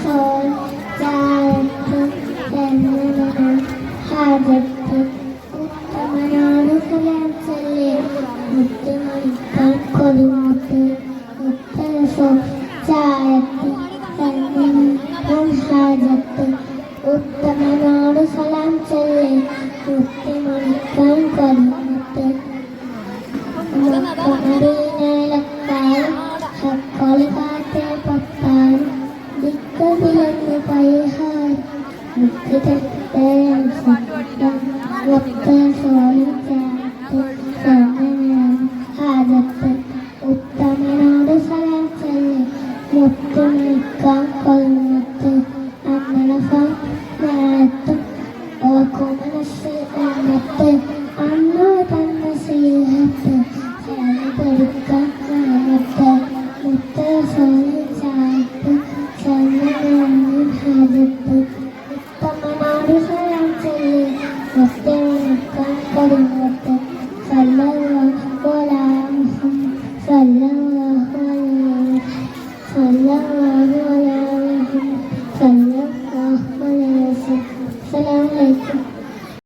Soul ചായത്ത് തെന്നമന ഹാജത്ത് ഉത്തമനാണ് സലാം ചൊല്ലി മുത്തുമണിക്കാൻ കൊതിമുത്ത് ഉത്തര soul ചായത്ത് തെന്നമന ഹാജത്ത് ഉത്തമനോട് സലാം ചൊല്ലി മുത്തുമണിക്കാൻ കൊതിമുത്ത് മദീനയിലെത്താൻ ഹക്കോളി കാറ്റ് പൊത്താൻ ദിക്കതിലെന്ന് പരിഹാരം മുത്തുതെറ്റേ മുത്ത് സോളി ചേർത്ത് ഹാജത്ത് ഉത്തമനോട് സലാം ചൊല്ലി മുത്തുമണിക്കാൻ കൊതിമുത്ത് അന്നലഫം നേരത്തും ഓർക്കും മനസ്സ് എണ്ണത്ത് അന്നു തന്ന സ്നേഹത്ത് പഠിക്കാൻ നേരത്ത് മുത്ത സോളി ചായത്ത് ചന്ദ്രനാളിൻ ഹാജത്ത് ഉത്തമനോട് സലാം ചൊല്ലി മുത്തുമണിക്കാൻ കൊതിമുത്ത് സല്ലല്ലാഹു അലാ മുഹമ്മദ് സല്ലല്ലാഹു അലൈഹി സല്ലല്ലാഹു അലാ മുഹമ്മദ് സല്ലല്ലാഹു അലൈഹി വസല്ലം. അസ്സലാമു അലൈക്കും.